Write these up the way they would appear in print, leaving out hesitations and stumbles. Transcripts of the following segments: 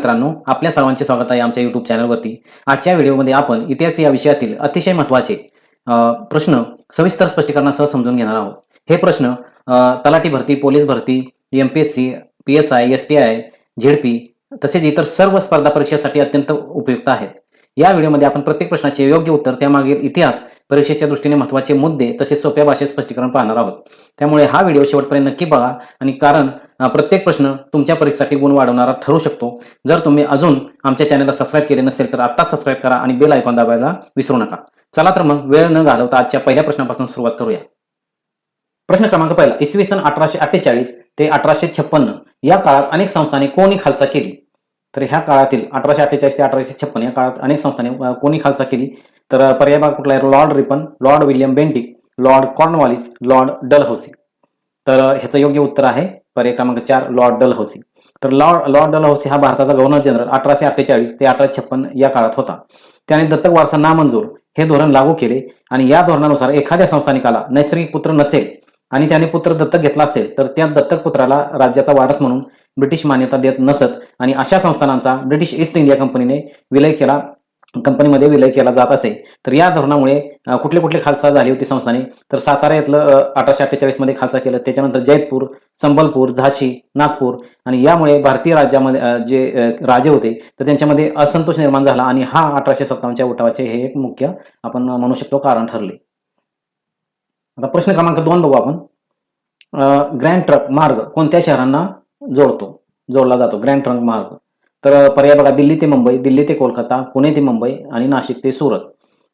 मित्रांनो, आपल्या सर्वांचे स्वागत आहे आमच्या YouTube चॅनलवरती. आजच्या व्हिडिओमध्ये आपण इतिहास या विषयातील अतिशय महत्त्वाचे प्रश्न सविस्तर स्पष्टीकरणासह समजून घेणार आहोत. हे प्रश्न तलाठी भरती, पोलीस भरती, MPSC, PSI, STI, ZP तसेच इतर सर्व स्पर्धा परीक्षेसाठी अत्यंत उपयुक्त आहेत. या व्हिडिओमध्ये आपण प्रत्येक प्रश्नाचे योग्य उत्तर, त्यामागील इतिहास, परीक्षेच्या दृष्टीने महत्त्वाचे मुद्दे तसेच सोप्या भाषेत स्पष्टीकरण पाहणार आहोत. त्यामुळे हा व्हिडिओ शेवटपर्यंत नक्की बघा आणि कारण प्रत्येक प्रश्न तुमच्या परीक्षेसाठी गुण वाढवणारा ठरू शकतो. जर तुम्ही अजून आमच्या चॅनलला सबस्क्राईब केले नसेल तर आत्ता सबस्क्राईब करा आणि बेल आयकॉन दाबायला विसरू नका. चला तर मग वेळ न घालवता आजच्या पहिल्या प्रश्नापासून सुरुवात करूया. प्रश्न क्रमांक पहिला, इसवी सन 1848 ते 1856 या काळात अनेक संस्थाने कोणी खालसा केली? तर ह्या काळातील 1848 ते 1856 या काळात अनेक संस्थाने कोणी खालसा केली? तर पर्याय भाग कुठला आहे? Lord Ripon, Lord William Bentinck, Lord Cornwallis, Lord Dalhousie. तर ह्याचं योग्य उत्तर आहे पर्याय क्रमांक 4 लॉर्ड डलहौसी. तर लॉर्ड डलहौसी हा भारताचा गव्हर्नर जनरल 1848 ते 1856 या काळात होता. त्याने दत्तक वारसा नामंजूर हे धोरण लागू केले आणि या धोरणानुसार एखाद्या संस्थानिकाला नैसर्गिक पुत्र नसेल आणि त्याने पुत्र दत्तक घेतला असेल तर त्या दत्तक पुत्राला राज्याचा वारस म्हणून ब्रिटिश मान्यता देत नसत आणि अशा संस्थानांचा ब्रिटिश ईस्ट इंडिया कंपनीमध्ये विलय केला जात असे. तर या धोरणामुळे कुठले कुठले खालसा झाली होती संस्थाने? तर सातारा येथलं 1848 मध्ये खालसा केलं. त्याच्यानंतर जयपूर, संबलपूर, झाशी, नागपूर आणि यामुळे भारतीय राज्यामध्ये जे राजे होते तर त्यांच्यामध्ये असंतोष निर्माण झाला आणि हा 1857च्या उठावाचे हे एक मुख्य आपण म्हणू शकतो कारण ठरले. आता प्रश्न क्रमांक 2 बघू आपण. ग्रँड ट्रंक मार्ग कोणत्या शहरांना जोडला जातो? ग्रँड ट्रंक मार्ग. तर पर्याय बघा, दिल्ली ते मुंबई, दिल्ली ते कोलकाता, पुणे ते मुंबई आणि नाशिक ते सुरत.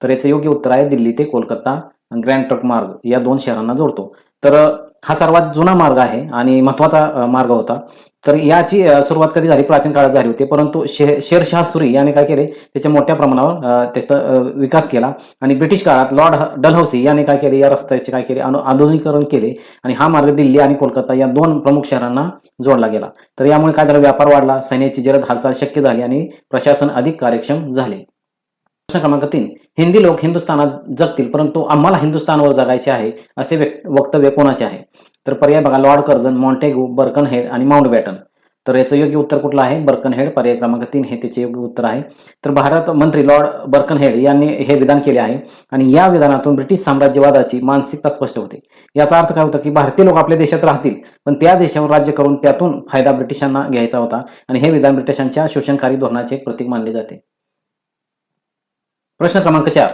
तर याचं योग्य उत्तर आहे दिल्ली ते कोलकाता. ग्रँड ट्रंक मार्ग या 2 शहरांना जोडतो. तर हा सर्वात जुना मार्ग आहे आणि महत्त्वाचा मार्ग होता. तर याची सुरुवात कधी झाली? प्राचीन काळात झाली होती, परंतु शेरशाह सुरी याने काय केले? त्याच्या मोठ्या प्रमाणावर त्याचा विकास केला आणि ब्रिटिश काळात लॉर्ड डलहौसी याने काय केले? या रस्त्याचे काय केले? आधुनिकीकरण केले आणि हा मार्ग दिल्ली आणि कोलकाता या 2 प्रमुख शहरांना जोडला गेला. तर यामुळे काय झालं? व्यापार वाढला, सैन्याची जलद हालचाल शक्य झाली आणि प्रशासन अधिक कार्यक्षम झाले. प्रश्न क्रमांक 3, हिंदी लोक हिंदुस्थानात जगतील परंतु आम्हाला हिंदुस्थानवर जगायचे आहे असे वक्तव्य कोणाचे आहे? तर पर्याय बघा, लॉर्ड कर्झन, मॉन्टेगू, बर्कनहेड आणि माउंटबॅटन. तर याचं योग्य उत्तर कुठलं आहे? बर्कनहेड. पर्याय क्रमांक 3 हे त्याचे योग्य उत्तर आहे. तर भारत मंत्री लॉर्ड बर्कनहेड यांनी हे विधान केले आहे आणि या विधानातून ब्रिटिश साम्राज्यवादाची मानसिकता स्पष्ट होते. याचा अर्थ काय होता की भारतीय लोक आपल्या देशात राहतील पण त्या देशावर राज्य करून त्यातून फायदा ब्रिटिशांना घ्यायचा होता आणि हे विधान ब्रिटिशांच्या शोषणकारी धोरणाचे एक प्रतीक मानले जाते. प्रश्न क्रमांक 4,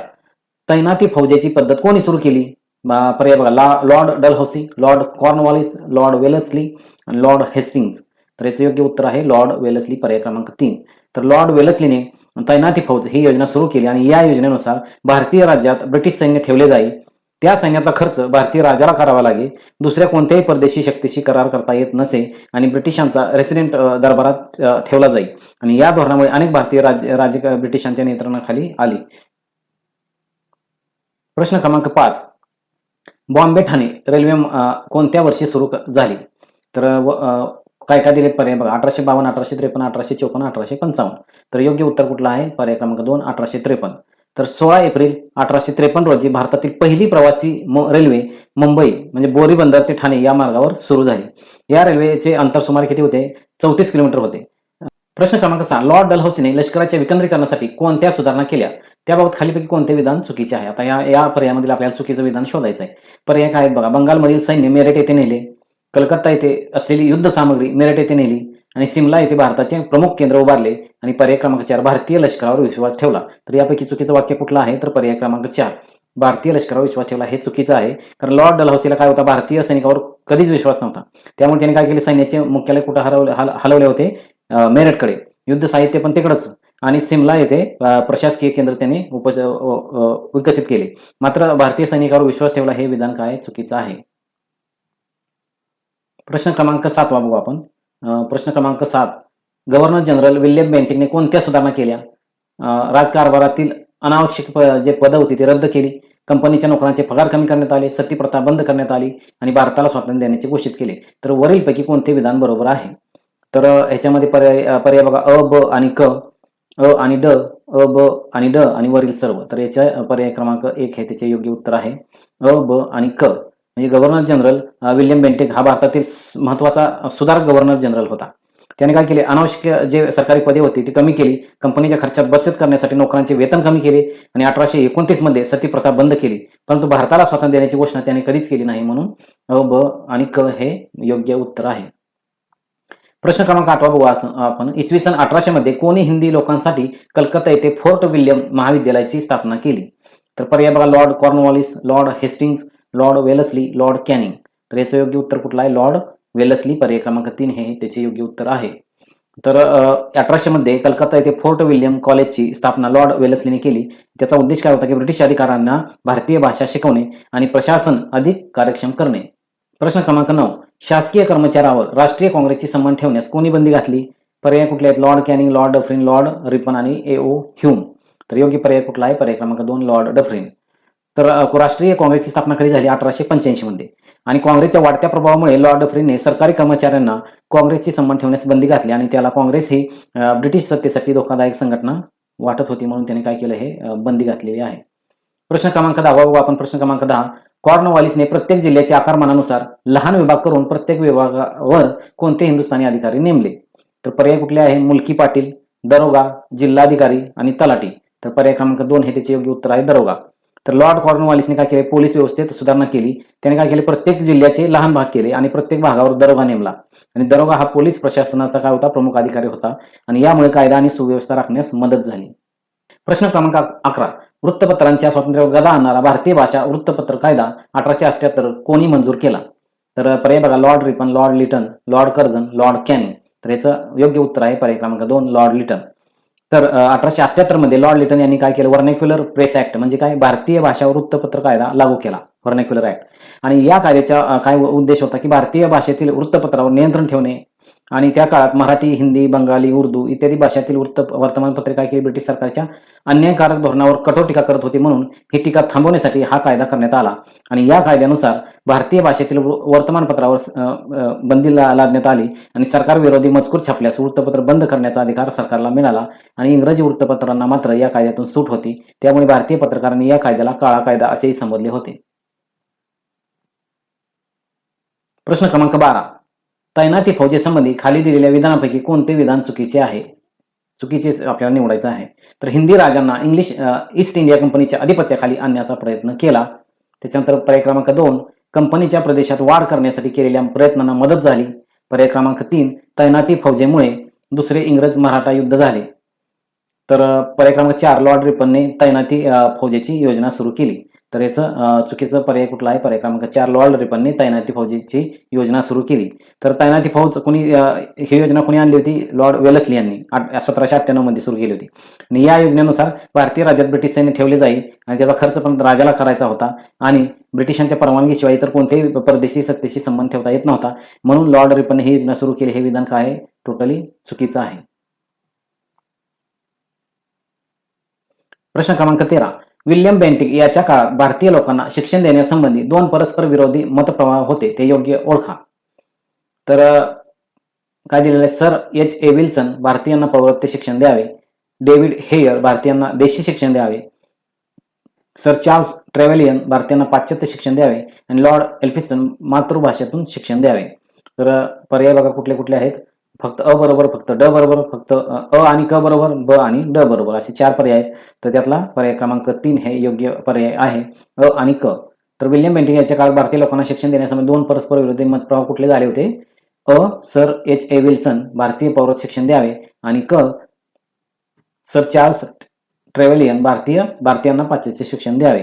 तैनाती फौजेची पद्धत कोणी सुरू केली? पर्याय बघा, Lord Dalhousie, Lord Cornwallis, Lord Wellesley आणि लॉर्ड हेस्टिंग्ज. तर याचं योग्य उत्तर आहे लॉर्ड वेलेस्ली. पर्याय क्रमांक 3. तर लॉर्ड वेलेस्लीने तैनाती फौज ही योजना सुरू केली आणि या योजनेनुसार भारतीय राज्यात ब्रिटिश सैन्य ठेवले जाईल. त्या सैन्याचा खर्च भारतीय राजाला करावा लागेल. दुसऱ्या कोणत्याही परदेशी शक्तीशी करार करता येत नसे आणि ब्रिटिशांचा रेसिडेंट दरबारात ठेवला जाईल आणि या धोरणामुळे अनेक भारतीय राज्य ब्रिटिशांच्या नियंत्रणाखाली आली. प्रश्न क्रमांक 5, बॉम्बे ठाणे रेल्वे कोणत्या वर्षी सुरू झाली? तर काय काय दिले पर्याय बघा, 1852, 1853, 1854, 1855. तर योग्य उत्तर कुठलं आहे? पर्याय क्रमांक 2 1853. तर 16 एप्रिल 1853 रोजी भारतातील पहिली प्रवासी रेल्वे मुंबई म्हणजे बोरी बंदर ते ठाणे या मार्गावर सुरू झाली. या रेल्वेचे अंतर सुमारे किती होते? 34 किलोमीटर होते. प्रश्न क्रमांक 6, लॉर्ड डलहौसीने लष्कराच्या विकेंद्रीकरणासाठी कोणत्या सुधारणा केल्या? त्याबाबत खालीपैकी कोणते विधान चुकीचे आहे? आता या पर्यायामधील आपल्याला चुकीचं विधान शोधायचं आहे. पर्याय काय आहेत बघा, बंगालमधील सैन्य मेरठ येथे नेले, कलकत्ता येथे असलेली युद्ध सामग्री मेरठ येथे नेली आणि सिमला येथे भारताचे प्रमुख केंद्र उभारले आणि पर्याय क्रमांक 4, भारतीय लष्करावर विश्वास ठेवला. तर यापैकी चुकीचं वाक्य कुठलं आहे? तर पर्याय क्रमांक 4, भारतीय लष्करावर विश्वास ठेवला हे चुकीचं आहे. कारण लॉर्ड डलहौसीला काय होता? भारतीय सैनिकावर कधीच विश्वास नव्हता. त्यामुळे त्यांनी काय केले? सैन्याचे मुख्यालय कुठं हलवले होते? मेरठकडे. युद्ध साहित्य पण तिकडंच आणि सिमला येथे प्रशासकीय केंद्र त्यांनी विकसित केले. मात्र भारतीय सैनिकावर विश्वास ठेवला हे विधान काय? चुकीचं आहे. प्रश्न क्रमांक 7 बघू आपण. प्रश्न क्रमांक 7, गव्हर्नर जनरल विल्यम बेंटिकने कोणत्या सुधारणा केल्या? राजकारभारातील अनावश्यक जे पदं होती ती रद्द केली, कंपनीच्या नोकरांचे पगार कमी करण्यात आले, सती प्रथा बंद करण्यात आली आणि भारताला स्वातंत्र्य देण्याचे घोषित केले. तर वरीलपैकी कोणते विधान बरोबर आहे? तर ह्याच्यामध्ये पर्याय बघा, अ, ब आणि क, अ आणि ड, अ, ब आणि ड आणि वरील सर्व. तर याच्या पर्याय क्रमांक 1 हे त्याचे योग्य उत्तर आहे. अ, ब आणि क म्हणजे गव्हर्नर जनरल विल्यम बेंटिक हा भारतातील महत्त्वाचा सुधारक गव्हर्नर जनरल होता. त्याने काय केले, अनावश्यक जे सरकारी पदे होती ती कमी केली, कंपनीच्या खर्चात बचत करण्यासाठी नोकरांचे वेतन कमी केले आणि 1829 मध्ये सती प्रथा बंद केली. परंतु भारताला स्वातंत्र्य देण्याची घोषणा त्याने कधीच केली नाही, म्हणून अ, ब आणि क हे योग्य उत्तर आहे. प्रश्न क्रमांक 8 बघू आपण. इसवी सन 1800 मध्ये कोणी हिंदी लोकांसाठी कलकत्ता येथे फोर्ट विल्यम महाविद्यालयाची स्थापना केली? तर पर्याय बघा, Lord Cornwallis, Lord Hastings, Lord Wellesley, Lord Canning. तर याचं योग्य उत्तर कुठलं आहे? Lord Wellesley. पर्याय क्रमांक 3 हे त्याचे योग्य उत्तर आहे. तर 1800 मध्ये कलकत्ता येथे फोर्ट विल्यम कॉलेजची स्थापना लॉर्ड वेलस्लीने केली. त्याचा उद्देश काय होता की ब्रिटिश अधिकाऱ्यांना भारतीय भाषा शिकवणे आणि प्रशासन अधिक कार्यक्षम करणे. प्रश्न क्रमांक 9, शासकीय कर्मचाऱ्यावर राष्ट्रीय काँग्रेसची सन्मान ठेवण्यास कोणी बंदी घातली? पर्याय कुठले आहेत? Lord Canning, Lord Dufferin, Lord Ripon आणि A.O. ह्यूम. तर योग्य पर्याय कुठला आहे? पर्याय क्रमांक 2 लॉर्ड डफरिन. तर राष्ट्रीय काँग्रेसची स्थापना कधी झाली? 1885 मध्ये. आणि काँग्रेसच्या वाढत्या प्रभावामुळे लॉर्ड डफरिनने सरकारी कर्मचाऱ्यांना काँग्रेसची सन्मान ठेवण्यास बंदी घातली आणि त्याला काँग्रेस ही ब्रिटिश सत्तेसाठी धोकादायक संघटना वाटत होती, म्हणून त्याने काय केलं, हे बंदी घातलेली आहे. प्रश्न क्रमांक 10 बघू आपण. प्रश्न क्रमांक 10, कॉर्नवॉलिसने प्रत्येक जिल्ह्याच्या आकारमानानुसार लहान विभाग करून प्रत्येक विभागावर कोणते हिंदुस्थानी अधिकारी नेमले? तर पर्याय कुठले आहे? मुलकी पाटील, दरोगा, जिल्हाधिकारी आणि तलाठी. तर पर्याय क्रमांक 2 हे त्याचे योग्य उत्तर आहे, दरोगा. तर लॉर्ड कॉर्नवॉलिसने काय केले? पोलीस व्यवस्थेत सुधारणा केली. त्याने काय केले? प्रत्येक जिल्ह्याचे लहान भाग केले आणि प्रत्येक भागावर दरोगा नेमला. आणि दरोगा हा पोलीस प्रशासनाचा काय होता? प्रमुख अधिकारी होता. आणि यामुळे कायदा आणि सुव्यवस्था राखण्यास मदत झाली. प्रश्न क्रमांक 11, वृत्तपत्रांच्या स्वातंत्र्यावर गदा आणणारा भारतीय भाषा वृत्तपत्र कायदा 1878 कोणी मंजूर केला? तर पर्याय बघा, Lord Ripon, Lord Lytton, Lord Curzon, Lord Canning. तर याचं योग्य उत्तर आहे पर्याय क्रमांक 2 लॉर्ड लिटन. तर 1878 मध्ये लॉर्ड लिटन यांनी काय केलं? व्हर्नॅक्युलर प्रेस ऍक्ट म्हणजे काय? भारतीय भाषा वृत्तपत्र कायदा लागू केला, व्हर्नॅक्युलर ऍक्ट. आणि या कायद्याचा काय उद्देश होता की भारतीय भाषेतील वृत्तपत्रावर नियंत्रण ठेवणे. आणि त्या काळात मराठी, हिंदी, बंगाली, उर्दू इत्यादी भाषातील वर्तमानपत्रे काय केली? ब्रिटिश सरकारच्या अन्यायकारक धोरणावर कठोर टीका करत होती, म्हणून ही टीका थांबवण्यासाठी हा कायदा करण्यात आला. आणि या कायद्यानुसार भारतीय भाषेतील वर्तमानपत्रावर बंदी लादण्यात आली आणि सरकार विरोधी मजकूर छापल्यास वृत्तपत्र बंद करण्याचा अधिकार सरकारला मिळाला. आणि इंग्रजी वृत्तपत्रांना मात्र या कायद्यातून सूट होती. त्यामुळे भारतीय पत्रकारांनी या कायद्याला काळा कायदा असेही संबोधले होते. प्रश्न क्रमांक 12, तैनाती फौजेसंबंधी खाली दिलेल्या विधानापैकी कोणते विधान चुकीचे आहे? चुकीचे आपल्याला निवडायचं आहे. तर हिंदी राजांना ईस्ट इंडिया कंपनीच्या अधिपत्याखाली आणण्याचा प्रयत्न केला. त्याच्यानंतर पर्याय क्रमांक 2, कंपनीच्या प्रदेशात वाढ करण्यासाठी केलेल्या प्रयत्नांना मदत झाली. पर्याय क्रमांक 3, तैनाती फौजेमुळे दुसरे इंग्रज मराठा युद्ध झाले. तर पर्याय क्रमांक 4, लॉर्ड रिपनने तैनाती फौजेची योजना सुरू केली. तर याचं चुकीचं पर्याय कुठला आहे? पर्याय क्रमांक 4, लॉर्ड रिपनने तैनाती फौजेची योजना सुरू केली. तर तैनाती फौज ही योजना कोणी आणली होती? लॉर्ड वेलस्ली यांनी 1798 मध्ये सुरू केली होती. आणि या योजनेनुसार भारतीय राज्यात ब्रिटिश सैन्य ठेवले जाईल आणि त्याचा खर्च पण राजाला करायचा होता. आणि ब्रिटिशांच्या परवानगीशिवाय इतर कोणत्याही परदेशी सत्तेशी संबंध ठेवता येत नव्हता, म्हणून लॉर्ड रिपनने ही योजना सुरू केली. हे विधान काय आहे? टोटली चुकीचं आहे. प्रश्न क्रमांक 13, विल्यम बेंटिक याच्या काळात भारतीय लोकांना शिक्षण देण्यासंबंधी 2 परस्पर विरोधी मतप्रवाह होते, ते योग्य ओळखा. तर काय दिलेलं आहे? Sir H.A. विल्सन भारतीयांना पौर्वात्य शिक्षण द्यावे, डेव्हिड हेयर भारतीयांना देशी शिक्षण द्यावे, सर चार्ल्स ट्रेव्हलियन भारतीयांना पाश्चात्य शिक्षण द्यावे आणि लॉर्ड एल्फिन्स्टन मातृभाषेतून शिक्षण द्यावे. तर पर्याय बघा कुठले कुठले आहेत? फक्त अ बरोबर, फक्त ड बरोबर, फक्त अ आणि क बरोबर, ब आणि ड बरोबर, असे 4 पर्याय आहेत. तर त्यातला पर्याय क्रमांक 3 हे योग्य पर्याय आहे, अ आणि क. तर विल्यम बेंटिक याच्या काळात भारतीय लोकांना शिक्षण देण्यासंबंधी 2 परस्पर विरोधी मतप्रवाह कुठले झाले होते? अ, सर H.A. विल्सन भारतीय पौर्वात्य शिक्षण द्यावे आणि क, सर चार्ल्स ट्रेव्हलियन भारतीयांना पाश्चात्य शिक्षण द्यावे.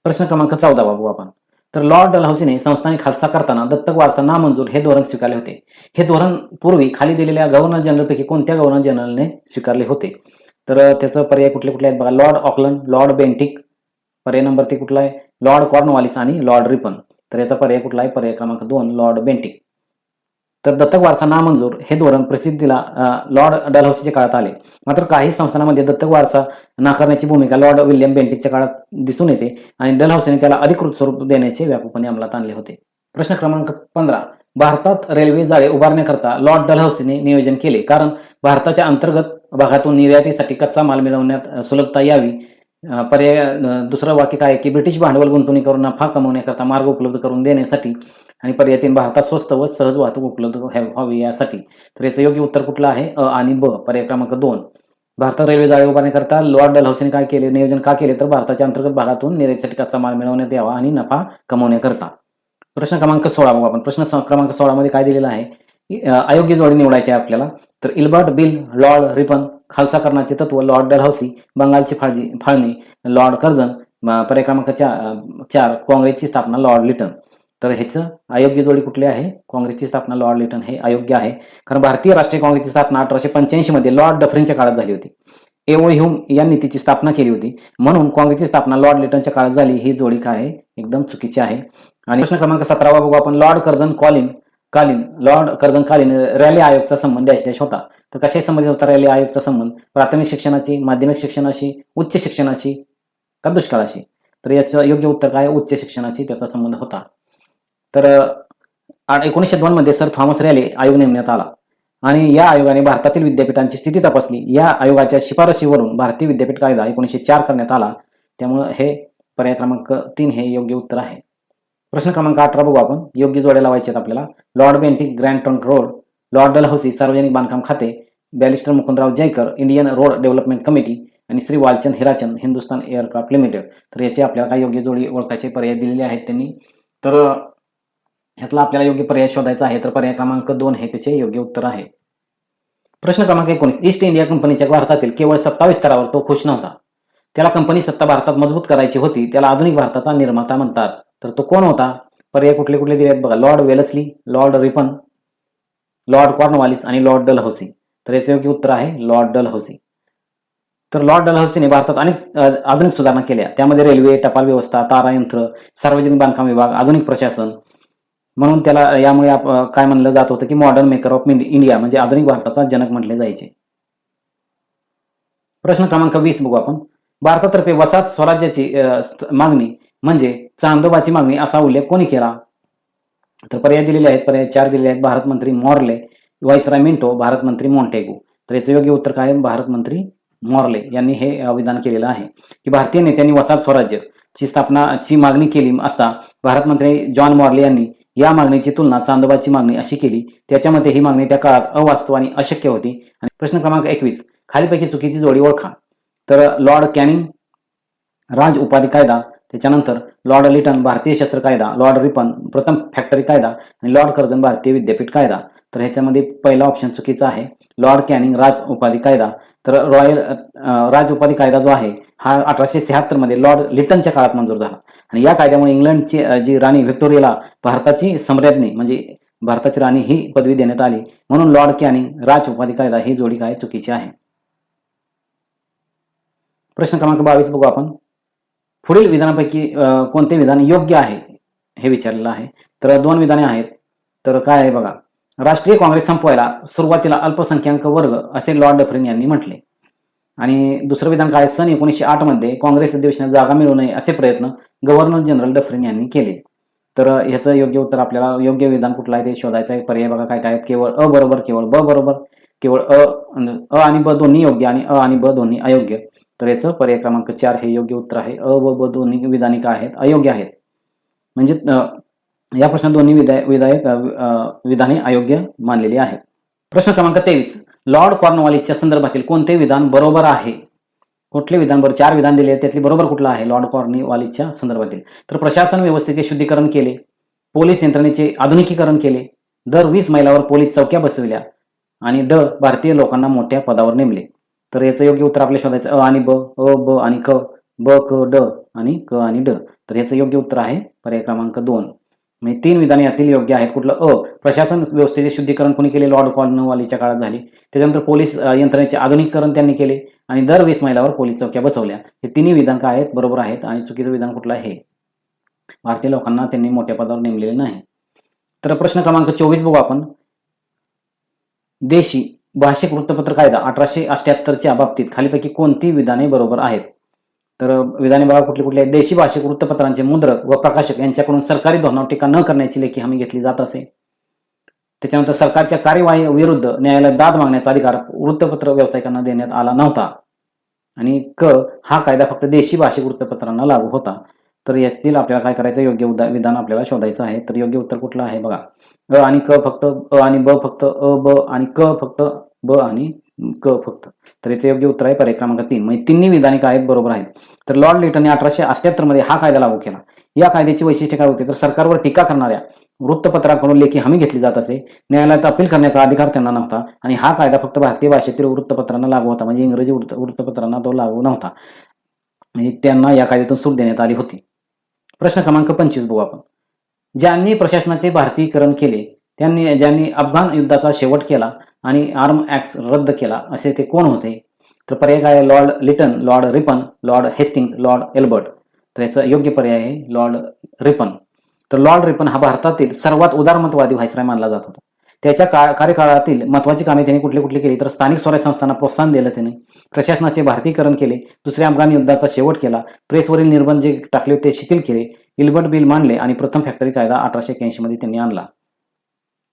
प्रश्न क्रमांक 14 बघू आपण. तर लॉर्ड डलहौसीने संस्थाने खालसा करताना दत्तक वारसा नामंजूर हे धोरण स्वीकारले होते. हे धोरण पूर्वी खाली दिलेल्या गव्हर्नर जनरलपैकी कोणत्या गव्हर्नर जनरलने स्वीकारले होते? तर त्याचं पर्याय कुठले कुठले आहेत बघा, लॉर्ड ऑकलंड, लॉर्ड बेंटिक, पर्याय नंबर 3 कुठला आहे? लॉर्ड कॉर्नवॉलिस आणि लॉर्ड रिपन. तर याचा पर्याय कुठला आहे? पर्याय क्रमांक 2 लॉर्ड बेंटिक. तर दत्तक वारसा नामंजूर हे धोरण प्रसिद्धीला लॉर्ड डलहौसीच्या काळात आले. मात्र काही संस्थानांमध्ये दत्तक वारसा नाकारण्याची भूमिका लॉर्ड विल्यम बेंटिकच्या काळात दिसून येते आणि डलहौसीने त्याला अधिकृत स्वरूप देण्याचे व्यापकपणे अंमलात आणले होते. प्रश्न क्रमांक 15, भारतात रेल्वे जाळे उभारण्याकरता लॉर्ड डलहौसीने नियोजन केले, कारण भारताच्या अंतर्गत भागातून निर्यातीसाठी कच्चा माल मिळवण्यात सुलभता यावी दुसरं वाक्य काय आहे की ब्रिटिश भांडवल गुंतवणुकीवर नफा कमवण्याकरता मार्ग उपलब्ध करून देण्यासाठी आणि पर्याय 3 भारतात स्वस्त व सहज वाहतूक उपलब्ध व्हावी यासाठी. तर याचं योग्य उत्तर कुठलं आहे? अ आणि ब, पर्याय क्रमांक 2. भारतात रेल्वे जाळे उभारण्याकरता लॉर्ड डलहौसीने काय केले, नियोजन का केले? तर भारताच्या अंतर्गत भागातून निर्यातीसाठी कच्चा माल मिळवण्यात यावा आणि नफा कमवण्याकरता. प्रश्न क्रमांक 16 बघू आपण. क्रमांक 16 मध्ये काय दिलेलं आहे? अयोग्य जोडी निवडायची आहे आपल्याला. तर इल्बर्ट बिल, लॉर्ड रिपन, खालसाकरणाचे तत्व लॉर्ड डलहौसी, बंगालची फाळणी लॉर्ड कर्झन, पर्याय क्रमांक 4 काँग्रेसची स्थापना लॉर्ड लिटन. तर ह्याचं अयोग्य जोडी कुठली आहे? काँग्रेसची स्थापना लॉर्ड लिटन हे अयोग्य आहे. कारण भारतीय राष्ट्रीय काँग्रेसची स्थापना 1885 मध्ये लॉर्ड डफरिनच्या काळात झाली होती. एओ ह्यूम यांनी तिची स्थापना केली होती. म्हणून काँग्रेसची स्थापना लॉर्ड लिटनच्या काळात झाली. ही जोडी काय आहे? एकदम चुकीची आहे. आणि प्रश्न क्रमांक 17 बघू आपण. लॉर्ड कर्झन कालीन रॅली आयोगचा संबंध डॅश डॅश होता. तर कशाशी संबंधित होता रॅली आयोगचा संबंध? प्राथमिक शिक्षणाची, माध्यमिक शिक्षणाशी, उच्च शिक्षणाशी का दुष्काळाशी? तर याचं योग्य उत्तर काय? उच्च शिक्षणाशी त्याचा संबंध होता. तर 1902 मध्ये सर थॉमस रॅले आयोग नेमण्यात आला आणि या आयोगाने भारतातील विद्यापीठांची स्थिती तपासली. या आयोगाच्या शिफारशीवरून भारतीय विद्यापीठ कायदा 1904 करण्यात आला. त्यामुळे हे पर्याय क्रमांक 3 हे योग्य उत्तर आहे. प्रश्न क्रमांक 18 बघू आपण. योग्य जोड्या लावायचे आहेत आपल्याला. Lord Bentinck grand trunk road, lord Dalhousie सार्वजनिक बांधकाम खाते, barrister Mukundrao Jayakar Indian road development committee आणि श्री वालचंद हिराचंद हिंदुस्तान एअरक्राफ्ट लिमिटेड. तर याचे आपल्याला काय योग्य जोडी ओळखायचे पर्याय दिलेले आहेत त्यांनी. तर ह्यातला आपल्याला योग्य पर्याय शोधायचा आहे. तर पर्याय क्रमांक 2 हे त्याचे योग्य उत्तर आहे. प्रश्न क्रमांक 19. ईस्ट इंडिया कंपनीच्या भारतातील केवळ 27 स्तरावर तो खुश नव्हता. त्याला कंपनी सत्ता भारतात मजबूत करायची होती. त्याला आधुनिक भारताचा निर्माता म्हणतात. तर तो कोण होता? पर्याय कुठले कुठले दिले आहेत बघा. Lord Wellesley, Lord Ripon, Lord Cornwallis आणि लॉर्ड डलहौसी. तर याचे योग्य उत्तर आहे लॉर्ड डलहौसी. तर लॉर्ड डलहौसीने भारतात अनेक आधुनिक सुधारणा केल्या. त्यामध्ये रेल्वे, टपाल व्यवस्था, तारायंत्र, सार्वजनिक बांधकाम विभाग, आधुनिक प्रशासन. म्हणून त्याला यामुळे काय म्हणलं जात होतं की मॉडर्न मेकर ऑफ इंडिया, म्हणजे आधुनिक भारताचा जनक म्हटले जायचे. प्रश्न क्रमांक 20 बघू आपण. भारतातर्फे वसाहत स्वराज्याची मागणी म्हणजे चांदोबाची मागणी असा उल्लेख कोणी केला? तर पर्याय दिलेले आहेत. पर्याय 4 दिलेले आहेत. भारत मंत्री मॉर्ले, व्हाईसरॉय मिंटो, भारत मंत्री मॉन्टेगू. तर याचं योग्य उत्तर काय? भारत मंत्री मॉर्ले यांनी हे विधान केलेलं आहे की भारतीय नेत्यांनी वसाहत स्वराज्याची स्थापनाची मागणी केली असता भारत मंत्री जॉन मॉर्ले यांनी या मागणीची तुलना चांदोबाची मागणी अशी केली. त्याच्यामध्ये ही मागणी त्या काळात अवास्तव आणि अशक्य होती. आणि प्रश्न क्रमांक 21. खालीपैकी चुकीची जोडी ओळखा. तर लॉर्ड कॅनिंग राज उपाधी कायदा, त्याच्यानंतर लॉर्ड लिटन भारतीय शस्त्र कायदा, लॉर्ड रिपन प्रथम फॅक्टरी कायदा आणि लॉर्ड कर्झन भारतीय विद्यापीठ कायदा. तर ह्याच्यामध्ये पहिला ऑप्शन चुकीचा आहे. लॉर्ड कॅनिंग राज उपाधी कायदा. तर राज उपाधी कायदा जो आहे हा 1876 मध्ये लॉर्ड लिटनच्या काळात मंजूर झाला आणि या कायद्यामुळे इंग्लंडची जी राणी व्हिक्टोरियाला भारताची सम्राज्ञी म्हणजे भारताची राणी ही पदवी देण्यात आली. म्हणून लॉर्ड कॅनिंग राज उपाधी कायदा ही जोडी काय चुकीची आहे. प्रश्न क्रमांक 22 बघू आपण. पुढील विधानापैकी कोणते विधान योग्य आहे हे विचारलेलं आहे. तर 2 विधाने आहेत. तर काय आहे बघा. राष्ट्रीय काँग्रेस संपवायला सुरुवातीला अल्पसंख्याक वर्ग असे लॉर्ड डफरिन यांनी म्हटले. आणि दुसरं विधान काय? सन 1908 मध्ये काँग्रेस अधिवेशनात जागा मिळू नये असे प्रयत्न गव्हर्नर जनरल डफरिन यांनी केले. तर ह्याचं योग्य उत्तर आपल्याला योग्य विधान कुठलं आहे ते शोधायचं आहे. पर्याय बघा काय काय आहेत. केवळ अ बरोबर, केवळ ब बरोबर, केवळ अ आणि ब दोन्ही योग्य आणि अ आणि ब दोन्ही अयोग्य. तर याचं पर्याय क्रमांक 4 हे योग्य उत्तर आहे. अ व ब दोन्ही विधानिक आहेत अयोग्य आहेत. म्हणजे या प्रश्नात दोन्ही विधाने अयोग्य मानलेली आहेत. प्रश्न क्रमांक 23. लॉर्ड कॉर्नवालिसच्या संदर्भातील कोणते विधान बरोबर आहे? कुठले विधान बरोबर? 4 विधान दिले त्यातले बरोबर कुठलं आहे लॉर्ड कॉर्नवालिसच्या संदर्भातील? तर प्रशासन व्यवस्थेचे शुद्धीकरण केले, पोलीस यंत्रणेचे आधुनिकीकरण केले, दर 20 मैलावर पोलीस चौक्या बसविल्या आणि भारतीय लोकांना मोठ्या पदावर नेमले. तर याचं योग्य उत्तर आपल्याला शोधायचं अ आणि ब, अ ब आणि क, ब क ड आणि क आणि ड. तर याचं योग्य उत्तर आहे पर्याय क्रमांक 2. म्हणजे 3 विधाने यातील योग्य आहेत. कुठलं? अ प्रशासन व्यवस्थेचे शुद्धीकरण कोणी केले? लॉर्ड कॉर्नवालिसच्या काळात झाले. त्याच्यानंतर पोलीस यंत्रणेचे आधुनिकीकरण त्यांनी केले आणि दर 20 मैलावर पोलीस चौक्या बसवल्या. हे तिन्ही विधान काय आहेत? बरोबर आहेत. आणि चुकीचं विधान कुठलं आहे? भारतीय लोकांना त्यांनी मोठ्या पदावर नेमलेले नाही. तर प्रश्न क्रमांक 24 बघू आपण. देशी भाषिक वृत्तपत्र कायदा 1878च्या बाबतीत खालीपैकी कोणती विधाने बरोबर आहेत? तर विधाने बघा कुठली कुठली आहेत. देशी भाषिक वृत्तपत्रांचे मुद्रक व प्रकाशक यांच्याकडून सरकारी धोरणावर टीका न करण्याची लेखी हमी घेतली जात असे. त्याच्यानंतर सरकारच्या कार्यवाही विरुद्ध न्यायालयात दाद मागण्याचा अधिकार वृत्तपत्र व्यावसायिकांना देण्यात आला नव्हता. आणि क हा कायदा फक्त देशी भाषिक वृत्तपत्रांना लागू होता. तर यातील आपल्याला काय करायचं, योग्य विधान आपल्याला शोधायचं आहे. तर योग्य उत्तर कुठलं आहे बघा, अ आणि क फक्त, अ आणि ब फक्त, अ ब आणि क फक्त, ब आणि क फक्त. तर याचं योग्य उत्तर आहे पर्याय क्रमांक 3. म्हणजे तिन्ही विधाने काय आहेत, बरोबर आहेत. तर लॉर्ड लिटनने 1878 मध्ये हा कायदा लागू केला. या कायद्याची वैशिष्ट्य काय होते, तर सरकारवर टीका करणाऱ्या वृत्तपत्रांकडून लेखी हमी घेतली जात असे. न्यायालयात अपील करण्याचा अधिकार त्यांना नव्हता आणि हा कायदा फक्त भारतीय भाषेतील वृत्तपत्रांना लागू होता, म्हणजे इंग्रजी वृत्तपत्रांना तो लागू नव्हता. म्हणजे त्यांना या कायद्यातून सूट देण्यात आली होती. प्रश्न क्रमांक 25 बघू आपण. ज्यांनी प्रशासनाचे भारतीयकरण केले, ज्यांनी अफगाण युद्धाचा शेवट केला आणि आर्म ॲक्ट रद्द केला, असे ते कोण होते? तर पर्याय काय, lord Lytton, lord Ripon, lord Hastings, lord Elbert. तर याचा योग्य पर्याय आहे लॉर्ड रिपन. तर लॉर्ड रिपन हा भारतातील सर्वात उदारमतवादी व्हायसराय मानला जात होता. त्याच्या कार्यकाळातील महत्वाची कामे त्यांनी कुठली कुठली केली, तर स्थानिक स्वराज्य संस्थांना प्रोत्साहन दिलं त्याने, प्रशासनाचे भारतीयकरण केले, दुसऱ्या अफगाण युद्धाचा शेवट केला, प्रेसवरील निर्बंध जे टाकले होते ते शिथिल केले, इल्बर्ट बिल मांडले आणि प्रथम फॅक्टरी कायदा 1881 मध्ये त्यांनी आणला.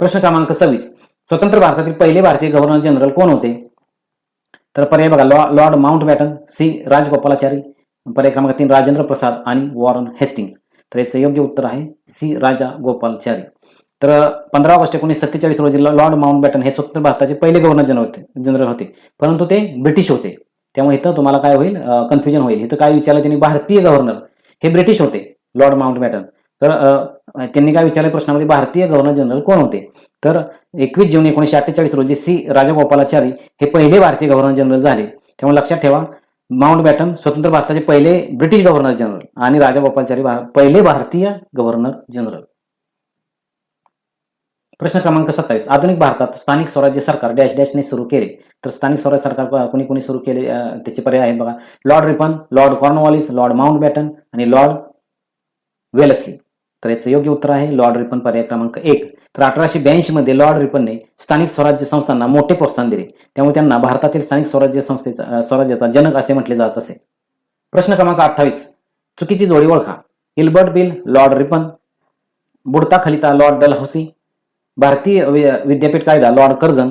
प्रश्न क्रमांक 26. स्वतंत्र भारतातील पहिले भारतीय गव्हर्नर जनरल कोण होते? तर पर्याय बघा, लॉर्ड माउंटबॅटन, सी राजगोपालाचारी, पर्याय क्रमांक 3 राजेंद्र प्रसाद आणि वॉरन हेस्टिंग्ज. तर याचं योग्य उत्तर आहे सी राजा गोपालचारी. तर 15 ऑगस्ट 1947 रोजी लॉर्ड माउंटबॅटन हे स्वतंत्र भारताचे पहिले गव्हर्नर जनरल होते, परंतु ते ब्रिटिश होते. त्यामुळे इथं तुम्हाला काय होईल, कन्फ्युजन होईल. इथं काय विचारलं त्यांनी, भारतीय गव्हर्नर हे ब्रिटिश होते लॉर्ड माउंटबॅटन. तर त्यांनी काय विचारलं प्रश्नामध्ये, भारतीय गव्हर्नर जनरल कोण होते? तर 21 जून 1948 रोजी सी राजगोपालाचारी हे पहिले भारतीय गव्हर्नर जनरल झाले. त्यामुळे लक्षात ठेवा, माउंटबॅटन स्वतंत्र भारताचे पहिले ब्रिटिश गव्हर्नर जनरल आणि राजगोपालाचारी पहिले भारतीय गव्हर्नर जनरल. प्रश्न क्रमांक 27. आधुनिक भारतात स्थानिक स्वराज्य सरकार डॅश डॅशने सुरू केले. तर स्थानिक स्वराज्य सरकार कोणी कोणी सुरू केले, त्याचे पर्याय आहेत बघा, Lord Ripon, Lord Cornwallis, Lord Mountbatten आणि लॉर्ड वेलस्ली. तर याचं योग्य उत्तर आहे लॉर्ड रिपन, पर्याय क्रमांक 1. तर 1882 मध्ये लॉर्ड रिपनने स्थानिक स्वराज्य संस्थांना मोठे प्रोत्साहन दिले, त्यामुळे त्यांना भारतातील स्थानिक स्वराज्याचा जनक असे म्हटले जात असे. प्रश्न क्रमांक 28. चुकीची जोडी ओळखा. इल्बर्ट बिल लॉर्ड रिपन, बुडता खलिता लॉर्ड डलहौसी, भारतीय विद्यापीठ कायदा लॉर्ड कर्झन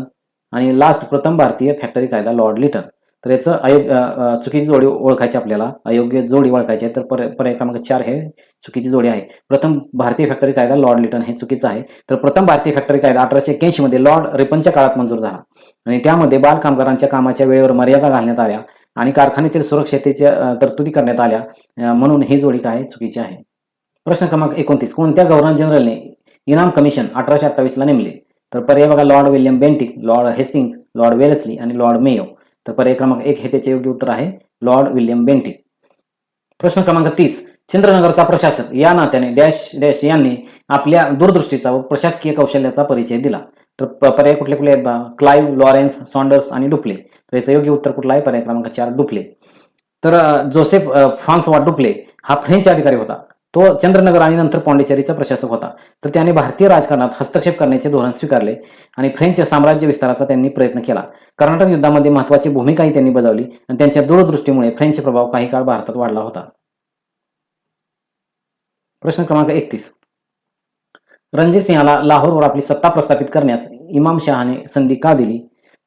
आणि लास्ट प्रथम भारतीय फॅक्टरी कायदा लॉर्ड लिटन. तर याचं चुकीची जोडी ओळखायची आपल्याला, अयोग्य जोडी ओळखायची आहे. तर पर्याय क्रमांक 4 हे चुकीची जोडी आहे. प्रथम भारतीय फॅक्टरी कायदा लॉर्ड लिटन हे चुकीचं आहे. तर प्रथम भारतीय फॅक्टरी कायदा 1881 मध्ये लॉर्ड रिपनच्या काळात मंजूर झाला आणि त्यामध्ये बाल कामगारांच्या कामाच्या वेळेवर मर्यादा घालण्यात आल्या आणि कारखान्यातील सुरक्षिततेच्या तरतुदी करण्यात आल्या, म्हणून ही जोडी काय चुकीची आहे. प्रश्न क्रमांक 29. कोणत्या गव्हर्नर जनरलने इनाम कमिशन 1828 ला नेमले? तर पर्याय बघा, Lord William Bentinck, Lord Hastings, Lord Wellesley आणि लॉर्ड मेयो. तर पर्याय क्रमांक 1 हे त्याचे योग्य उत्तर आहे लॉर्ड विल्यम बेंटिक. प्रश्न क्रमांक 30. चंद्रनगरचा प्रशासक या नात्याने डॅश डॅश यांनी आपल्या दूरदृष्टीचा व प्रशासकीय कौशल्याचा परिचय दिला. तर पर्याय कुठले कुठले आहेत, क्लाइव्ह, लॉरेन्स, सॉन्डर्स आणि डुप्ले. तर याचं योग्य उत्तर कुठलं आहे, पर्याय क्रमांक 4 डुप्ले. तर जोसेफ फ्रान्सवा डुप्ले हा फ्रेंच अधिकारी होता. तो चंद्रनगर आणि नंतर पॉंडिचेरीचा प्रशासक होता. तर त्याने भारतीय राजकारणात हस्तक्षेप करण्याचे धोरण स्वीकारले आणि फ्रेंच साम्राज्य विस्ताराचा त्यांनी प्रयत्न केला. कर्नाटक युद्धामध्ये महत्वाची भूमिकाही त्यांनी बजावली आणि त्यांच्या दूरदृष्टीमुळे फ्रेंच प्रभाव काही काळ भारतात वाढला होता. प्रश्न क्रमांक 31. रणजित सिंहाला लाहोरवर आपली सत्ता प्रस्थापित करण्यास इमाम शहाने संधी का दिली?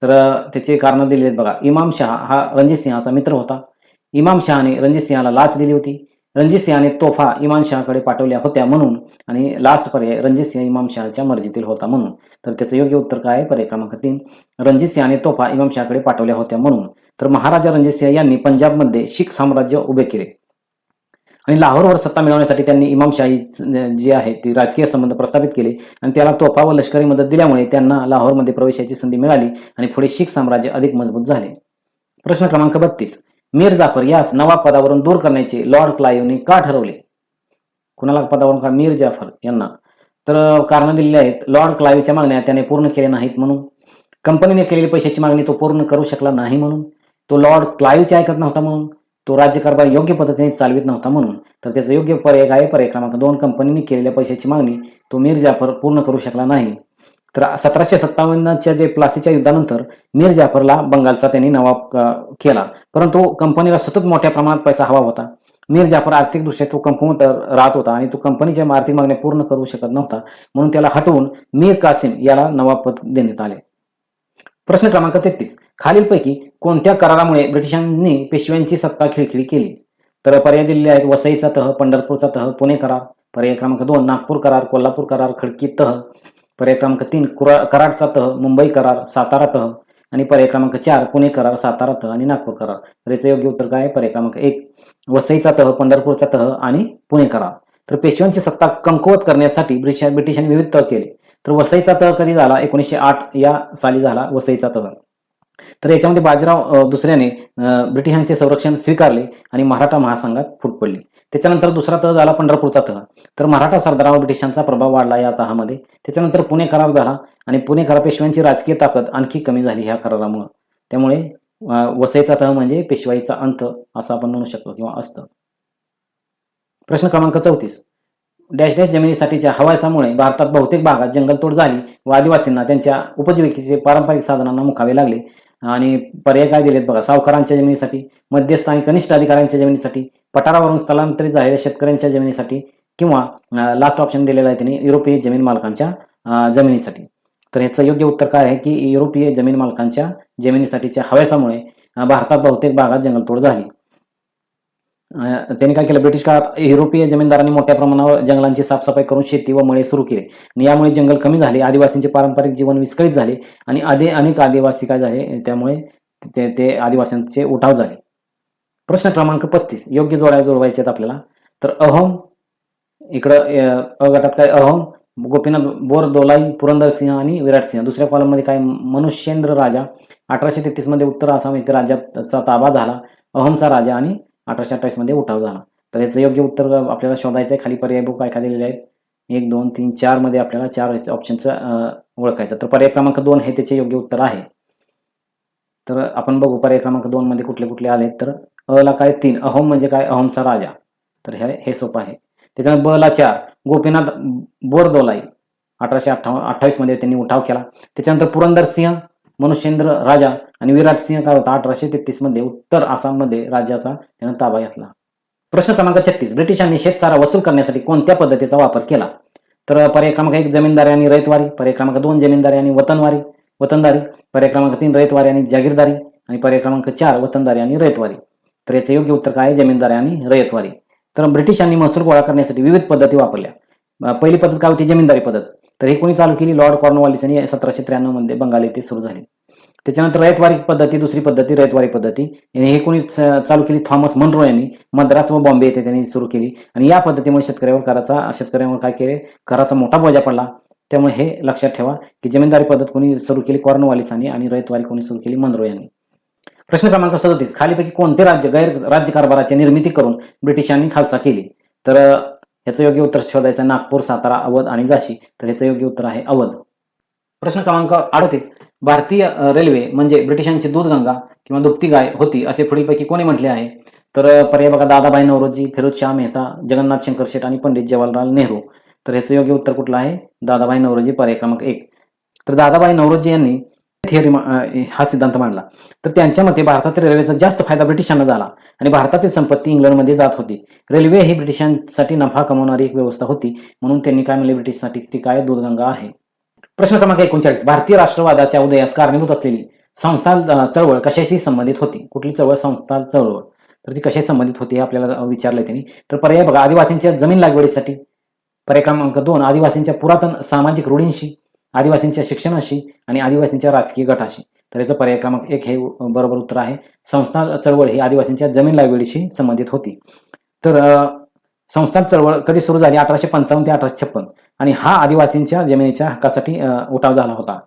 तर त्याचे कारण दिले आहेत बघा. इमाम शहा हा रणजित सिंहाचा मित्र होता. इमाम शहाने रणजित सिंहाला लाच दिली होती. रणजित सिंहाने तोफा इमाम शहाकडे पाठवल्या होत्या म्हणून आणि लास्ट पर्याय रणजित सिंह इमाम शहाच्या मर्जीतील होता म्हणून. तर त्याचं योग्य उत्तर काय आहे, पर्याय क्रमांक 3 रणजित सिंहाने तोफा इमाम शहाकडे पाठवल्या होत्या म्हणून. तर महाराजा रणजित सिंह यांनी पंजाबमध्ये शीख साम्राज्य उभे केले आणि लाहोरवर सत्ता मिळवण्यासाठी त्यांनी इमामशाही जी आहे ती राजकीय संबंध प्रस्थापित केले आणि त्याला तोफा व लष्करी मदत दिल्यामुळे त्यांना लाहोरमध्ये प्रवेशाची संधी मिळाली आणि पुढे शीख साम्राज्य अधिक मजबूत झाले. प्रश्न क्रमांक 32. मीर जाफर यास नवाब पदावरून दूर करण्याचे लॉर्ड क्लाइव्हने का ठरवले? कुणाला पदावरून का? मीर जाफर यांना. तर कारण दिलेली आहेत. लॉर्ड क्लाइव्हच्या मागण्या त्याने पूर्ण केल्या नाहीत म्हणून, कंपनीने केलेली पैशाची मागणी तो पूर्ण करू शकला नाही म्हणून, तो लॉर्ड क्लाइव्हचे ऐकत नव्हता म्हणून, तो राज्यकारभार योग्य पद्धतीने चालवित नव्हता म्हणून. तर त्याचा योग्य पर्याय काय, पर्याय क्रमांक 2 कंपनीने केलेल्या पैशाची मागणी तो मीर जाफर पूर्ण करू शकला नाही. तर 1757च्या जे प्लासीच्या युद्धानंतर मीर जाफरला बंगालचा त्यांनी नवाब केला, परंतु कंपनीला सतत मोठ्या प्रमाणात पैसा हवा होता. मीर जाफर आर्थिकदृष्ट्या तो कमकुवत राहत होता आणि तो कंपनीच्या आर्थिक मागण्या पूर्ण करू शकत नव्हता, म्हणून त्याला हटवून मीर कासिम याला नवाब पद देण्यात आले. प्रश्न क्रमांक 33, खालीलपैकी कोणत्या करारामुळे ब्रिटिशांनी पेशव्यांची सत्ता खिळखिळी केली? तर पर्याय दिलेले आहेत वसईचा तह, पंढरपूरचा तह, पुणे करार. पर्याय क्रमांक 2 नागपूर करार, कोल्हापूर करार, खडकी तह. पर्याय क्रमांक 3 कराडचा तह, मुंबई करार, सातारा तह. आणि पर्याय क्रमांक 4 पुणे करार, सातारा तह आणि नागपूर करार. तर याचं योग्य उत्तर काय आहे? पर्याय क्रमांक 1 वसईचा तह, पंढरपूरचा तह आणि पुणे करार. तर पेशव्यांची सत्ता कमकुवत करण्यासाठी ब्रिटिशांनी विविध तह केले. तर वसईचा तह कधी झाला? 1908 या साली झाला वसईचा तह. तर याच्यामध्ये बाजीराव दुसऱ्याने ब्रिटिशांचे संरक्षण स्वीकारले आणि मराठा महासंघात फूट पडली. त्याच्यानंतर दुसरा तह झाला पंढरपूरचा तह. तर मराठा सरदारावर ब्रिटिशांचा प्रभाव वाढला या तहामध्ये. त्याच्यानंतर पुणे करार झाला आणि पुणे करार पेशव्यांची राजकीय ताकद आणखी कमी झाली ह्या करारामुळे. त्यामुळे वसईचा तह म्हणजे पेशवाईचा अंत असं आपण म्हणू शकतो किंवा असतं. प्रश्न क्रमांक 34, डॅश डॅश जमिनीसाठीच्या हवासामुळे भारतात बहुतेक भागात जंगलतोड झाली व आदिवासींना त्यांच्या उपजीविकेचे पारंपरिक साधनांना मुकावे लागले. आणि पर्याय काय दिलेत बघा? सावकारांच्या जमिनीसाठी, मध्यस्थ आणि कनिष्ठ अधिकाऱ्यांच्या जमिनीसाठी, पठारावरून स्थलांतरित झालेल्या शेतकऱ्यांच्या जमिनीसाठी किंवा लास्ट ऑप्शन दिलेला आहे त्यांनी युरोपीय जमीन मालकांच्या जमिनीसाठी. तर ह्याचं योग्य उत्तर काय आहे की युरोपीय जमीन मालकांच्या जमिनीसाठीच्या हव्यासामुळे भारतात बहुतेक भागात जंगलतोड झाली. त्यांनी काय केलं? ब्रिटिश काळात युरोपीय जमीनदारांनी मोठ्या प्रमाणावर जंगलांची साफसफाई करून शेती व मळे सुरू केले. यामुळे जंगल कमी झाले, आदिवासींचे पारंपरिक जीवन विस्कळीत झाले आणि अनेक आदिवासी काय झाले? त्यामुळे ते आदिवासींचे उठाव झाले. प्रश्न क्रमांक 35, योग्य जोड्या जुळवायचे आहेत आपल्याला. तर अहोम, इकडं अ गटात काय? अहोम, गोपीनाथ बोरदोलाई, पुरंदरसिंह आणि विराटसिंह. दुसऱ्या कॉलममध्ये काय? मनुष्येंद्र राजा. 1833 मध्ये उत्तर आसाम येथे राज्याचा ताबा झाला अहोमचा राजा आणि 1828 मध्ये उठाव झाला. तर याचं योग्य उत्तर आपल्याला शोधायचं आहे. खाली पर्याय बघू काय काय दिलेले आहेत. 1 2 3 4 मध्ये आपल्याला 4 ऑप्शनचं ओळखायचं. तर पर्याय क्रमांक 2 हे त्याचे योग्य उत्तर आहे. तर आपण बघू पर्याय क्रमांक 2 मध्ये कुठले कुठले आले. तर अ ला काय? 3 अहोम म्हणजे काय? अहोमचा राजा. तर हे सोपं आहे. त्याच्यानंतर ब ला 4 गोपीनाथ बोरदोलाई 1828 मध्ये त्यांनी उठाव केला. त्याच्यानंतर पुरंदरसिंह, मनुष्येंद्र राजा आणि विराटसिंह काय होता? 1833 मध्ये उत्तर आसाममध्ये राज्याचा त्यानं ताबा घेतला. प्रश्न क्रमांक 36, ब्रिटिशांनी शेतसारा वसूल करण्यासाठी कोणत्या पद्धतीचा वापर केला? तर पर्याय क्रमांक 1 जमीनदारी आणि रयतवारी, पर्याय क्रमांक 2 जमीनदारी आणि वतनदारी, पर्याय क्रमांक 3 रयतवारी आणि जागीरदारी आणि पर्याय क्रमांक 4 वतनदारी आणि रयतवारी. तर याचं योग्य उत्तर काय आहे? जमीनदारी आणि रयतवारी. तर ब्रिटिशांनी महसूल गोळा करण्यासाठी विविध पद्धती वापरल्या. पहिली पद्धत काय होती? जमीनदारी पद्धत. तर ही कोणी चालू केली? लॉर्ड कॉर्नवॉलिस यांनी 1793 मध्ये बंगाल येथे सुरू झाली. त्याच्यानंतर रयतवारी पद्धती, दुसरी पद्धती रयतवारी पद्धती. हे कोणी चालू केली? थॉमस मनरो यांनी मद्रास व बॉम्बे येथे त्यांनी सुरू केली. आणि या पद्धतीमुळे शेतकऱ्यांवर काय केले? कराचा मोठा बोजा पडला. त्यामुळे हे लक्षात ठेवा की जमीनदारी पद्धत कोणी सुरू केली? कॉर्नवॉलिसांनी आणि रयतवारी कोणी सुरू केली? मनरो यांनी. प्रश्न क्रमांक 37, खालीपैकी कोणते राज्य गैर राज्य कारभाराची निर्मिती करून ब्रिटिशांनी खालसा केली? तर याचं योग्य उत्तर शोधायचं नागपूर, सातारा, अवध आणि झाशी. तर याचं योग्य उत्तर आहे अवध. प्रश्न क्रमांक 38, भारतीय रेल्वे म्हणजे ब्रिटिशांची दूधगंगा किंवा दुभती गाय होती असे पुढीलपैकी कोणी म्हटले आहे? तर पर्याय बघा दादाभाई नौरोजी, फिरोजशाह मेहता, जगन्नाथ शंकर शेठ आणि पंडित जवाहरलाल नेहरू. तर याचं योग्य उत्तर कुठलं आहे? दादाभाई नौरोजी, पर्याय क्रमांक 1. तर दादाभाई नौरोजी यांनी थिअरी हा सिद्धांत मांडला. तर त्यांच्या मते भारतातील रेल्वेचा जास्त फायदा ब्रिटिशांना झाला आणि भारतातील संपत्ती इंग्लंडमध्ये जात होती. रेल्वे ही ब्रिटिशांसाठी नफा कमवणारी एक व्यवस्था होती म्हणून त्यांनी काय म्हणले? ब्रिटिशसाठी ती काय? दूधगंगा आहे. प्रश्न क्रमांक 39, भारतीय राष्ट्रवादाच्या उदयास कारणीभूत असलेली संस्थान चळवळ कशाशी संबंधित होती? कुठली चळवळ? संस्थान चळवळ. तर ती कशाशी संबंधित होती हे आपल्याला विचारलंय त्यांनी. तर पर्याय बघा आदिवासींच्या जमीन लागवडीसाठी, पर्याय क्रमांक 2 आदिवासींच्या पुरातन सामाजिक रूढींशी, आदिवासींच्या शिक्षणाशी आणि आदिवासींच्या राजकीय गटाशी. तर याचं पर्याय क्रमांक 1 हे बरोबर उत्तर आहे. संस्थान चळवळ ही आदिवासींच्या जमीन लागवडीशी संबंधित होती. तर संस्थान चळवळ कधी सुरू झाली? 1855 ते 1856 आणि हा आदिवासींच्या जमिनीच्या हक्कासाठी उठाव झाला होता.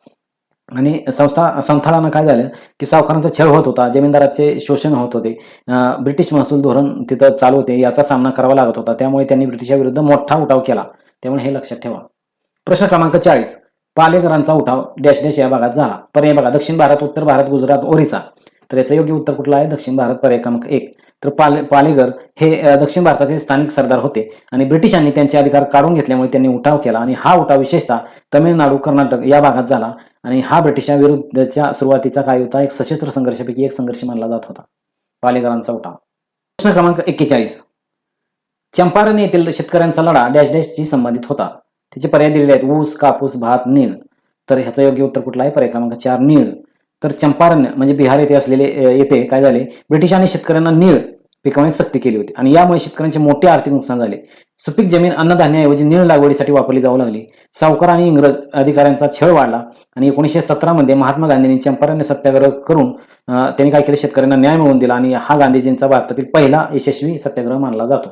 आणि संस्थानानं काय झालं की सावकारांचा छळ होत होता, जमीनदाराचे शोषण होत होते, ब्रिटिश महसूल धोरण तिथं चालू होते, याचा सामना करावा लागत होता. त्यामुळे त्यांनी ब्रिटिशाविरुद्ध मोठा उठाव केला. त्यामुळे हे लक्षात ठेवा. प्रश्न क्रमांक 40, पालेकरांचा उठाव डॅश डॅश या भागात झाला. पर्याय बघा दक्षिण भारत, उत्तर भारत, गुजरात, ओरिसा. तर याचं योग्य उत्तर कुठलं आहे? दक्षिण भारत, पर्याय क्रमांक 1. तर पालेकर हे दक्षिण भारतातील स्थानिक सरदार होते आणि ब्रिटिशांनी त्यांचे अधिकार काढून घेतल्यामुळे त्यांनी उठाव केला आणि हा उठाव विशेषतः तमिळनाडू, कर्नाटक या भागात झाला आणि हा ब्रिटिशांविरुद्धच्या सुरुवातीचा काय होता? एक सशस्त्र संघर्षापैकी एक संघर्ष मानला जात होता, पालेकरांचा उठाव. प्रश्न क्रमांक 41, चंपारण येथील शेतकऱ्यांचा लढा डॅश डॅशशी संबंधित होता. त्याचे पर्याय दिलेले आहेत ऊस, कापूस, भात, नीळ. तर ह्याचं योग्य उत्तर कुठलं आहे? पर्याय क्रमांक 4 नीळ. तर चंपारण्य म्हणजे बिहार येथे असलेले येथे काय झाले, ब्रिटिशांनी शेतकऱ्यांना नीळ पिकवण्यास सक्ती केली होती आणि यामुळे शेतकऱ्यांचे मोठे आर्थिक नुकसान झाले. सुपीक जमीन अन्नधान्याऐवजी नीळ लागवडीसाठी वापरली जाऊ लागली. सावकार आणि इंग्रज अधिकाऱ्यांचा छळ वाढला आणि 1917 मध्ये महात्मा गांधींनी चंपारण्य सत्याग्रह करून त्यांनी काय केले, शेतकऱ्यांना न्याय मिळवून दिला आणि हा गांधीजींचा भारतातील पहिला यशस्वी सत्याग्रह मानला जातो.